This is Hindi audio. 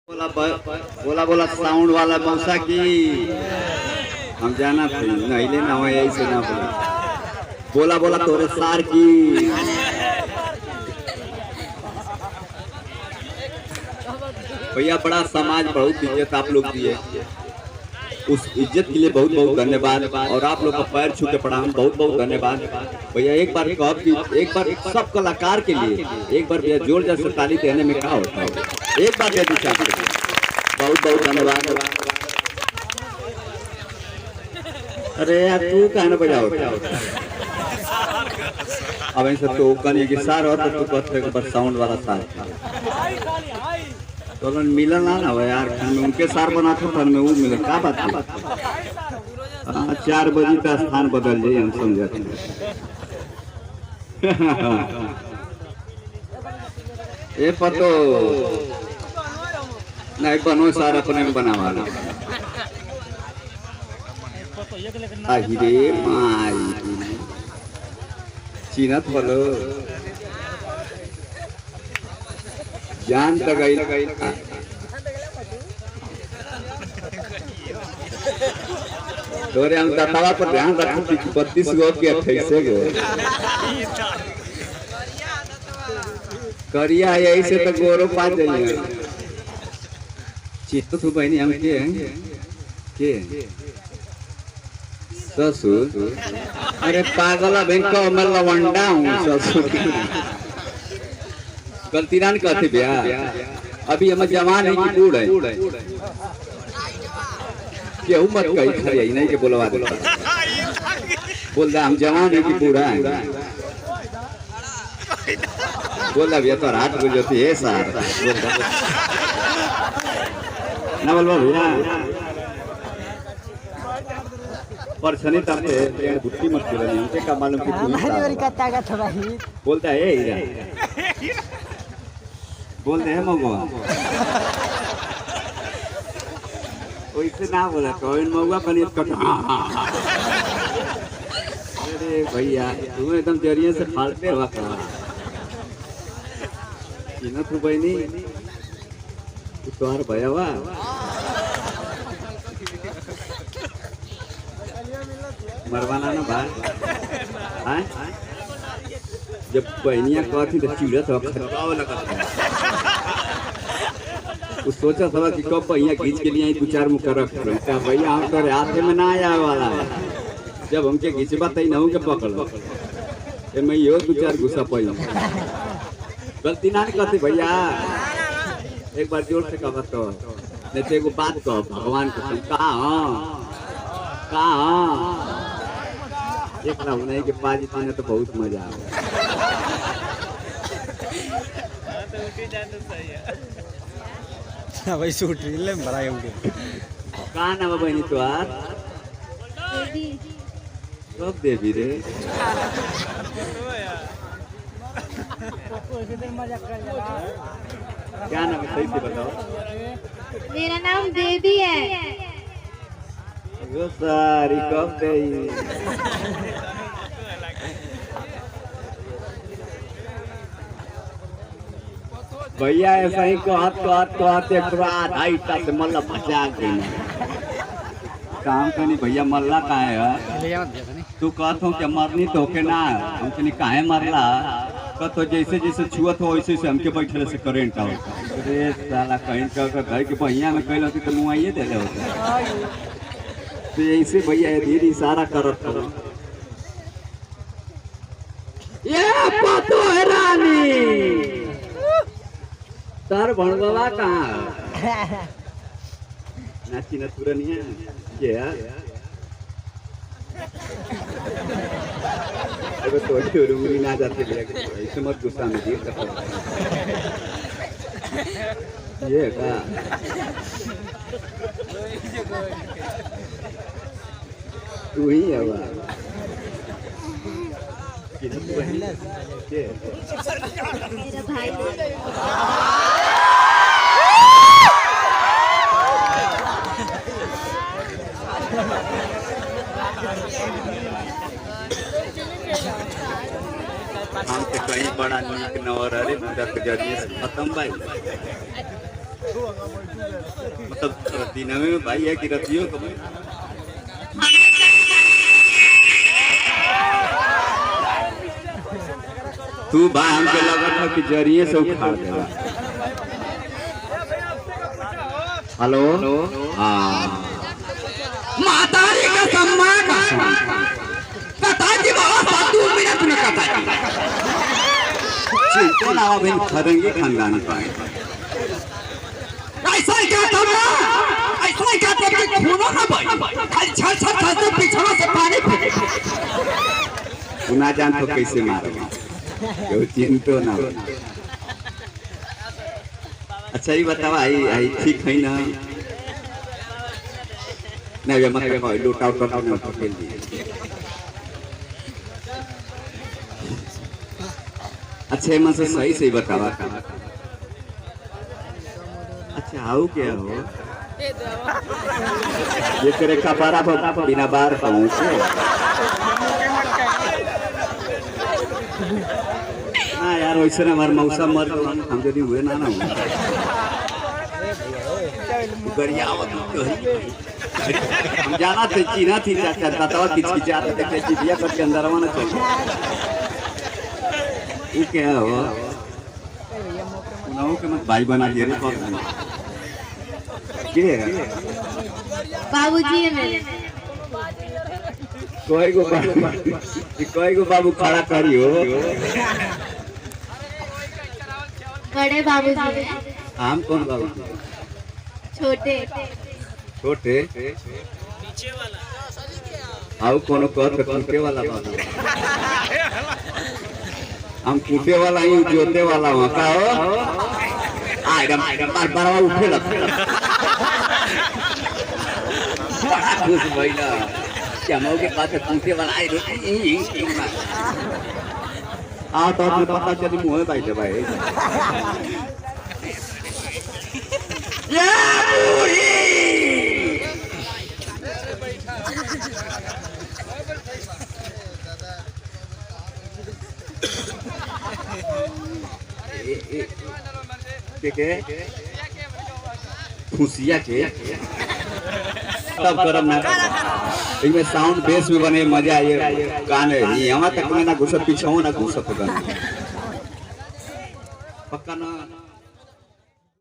बोला बोला बोला साउंड वाला मौसा की हम जाना थे नहीं लेना हो यही से ना बोला बोला बोला तोरे सार की भैया बड़ा समाज बहुत इज्जत आप लोग दिए उस इज्जत के लिए बहुत बहुत धन्यवाद और आप लोग का पैर छू के प्रणाम बहुत बहुत धन्यवाद भैया। एक बार कब की एक बार सब कलाकार के लिए एक बार भैया जोर जोर से ताली देने में क्या होता है एक बार दे दीजिए बहुत बहुत धन्यवाद। अरे यार तू कहना बजाओ अब ऐसा तो कहीं की सार हो तो कहते बस साउंड वाला सार तो मिलन ना हो यार उनके सार बना था में वो मिलन क्या बात है 4 बजे का स्थान बदल जाए हम समझते ये पतो नहीं बनो सार अपने में बना वाला रे माई चीनत बोलो जान तक आई तोरे हम दतावा पर ध्यान रखो कि 32 गो के 28 गो करिया यही से तो गोरो पा जाइए चित्त तू बहनी हम के ससुर अरे पागला बैंक में लवंडा हूँ ससुर गलती ना कहते भैया अभी हम जवान है कि बूढ़ है केहू मत कही खड़ी नहीं के बोलवा दे बोल हम जवान है कि बूढ़ा है बोल भैया तो रात बोल जाती है सार ना बोलवा भैया परछनी तब बुद्धि मत बोला हमके का मालूम कि बोलता है बोलते हैं मगुआ वैसे ना बोला कौन मगुआ बनी अरे भैया तुम एकदम जरिए से फालते हुआ कहा तू बहनी तुम्हार भैया हुआ मरवाना ना भाई जब बहनिया कहती तो चिड़त सोचा था कि कब भैया खींच के लिए 2-4 मुक्का रख भैया हम तो हाथे में ना आया वाला है जब हमके खींचबा तई ना के पकड़ मैं यो 2-4 घुसा पाई गलती ना कहती भैया एक बार जोर से कह तो नहीं तो एगो बात कह भगवान को कहा एक ना नहीं के पाजी पाने तो बहुत मजा आ भाई सूट ले बड़ा उनके कहाँ नाम बहनी तो कब देवी रे क्या नाम है सही से बताओ। मेरा नाम देवी है। वो सारी कब दे भैया ऐसा ही कहते 2.5 से मल्ला फंसा काम करनी भैया मल्ला का है तू कहत हो कि मरनी तो के ना हम कहीं काहे मरला तो जैसे जैसे छुअत हो वैसे हमके बैठे से करेंट आओ अरे साला कहीं घर के भैया में कही होती तो मुआइए दे होता तो ऐसे भैया धीरे इशारा करत करो ये पतो है रानी तार भणवा कहाँ नाची न तुरनिया ये अरे तो चोरी ना जाते ऐसे मत गुस्सा में देख सकता ये का तू ही है वाह मेरा भाई हम तो कहीं बड़ा नीक नवर अरे मुदा के जरिए से खत्म भाई मतलब दिन में भाई है कि रतियों को तू भाई हमके लगा था कि जरिए से उखाड़ देगा। हेलो हाँ मातारी का सम्मान कथाजी बाबा 2 मिनट में कथाजी चिंता ना हो बहन खरेंगे खानदान का ऐसा क्या था ऐसा क्या था कि खूनो ना भाई खाली छर से पिछड़ा से पानी फेंके तू ना जान तो कैसे मारेगा क्यों चिंतो ना हो। अच्छा ये बताओ आई ठीक है ना नहीं वे मत कहो लूट आउट करना मत खेल दिए। अच्छा मन से सही बतावा अच्छा आओ क्या हो ये तेरे कपारा पर बिना बार पहुंचे ना यार वैसे ना हमारे मौसा मर हम जल्दी हुए ना बढ़िया हम जाना थे चीना थी चाचा बतावा किचकिचा रहे थे चिड़िया करके अंदर आना चाहिए ये क्या हो उनाओ के मत भाई बना दिए रे गिरेगा बाबूजी है मेरे। कोई को बाबू खड़ा करियो बड़े बाबूजी हैं। आम कौन बाबू छोटे छोटे नीचे वाला आओ कोनो कहत कूटे वाला बाबू हम कूटे वाला ही जोते वाला हो का हो आ एकदम बार उठे लगते बड़ा खुश भइला क्या मौके बात कूटे वाला आई आ तो अपने पता चली मुंह बैठे भाई ये बूढ़ी के खुशिया के तब करम ना इनमें साउंड बेस में बने मजा आए गाने यहाँ तक में ना घुसत पीछे ना घुसत पक्का ना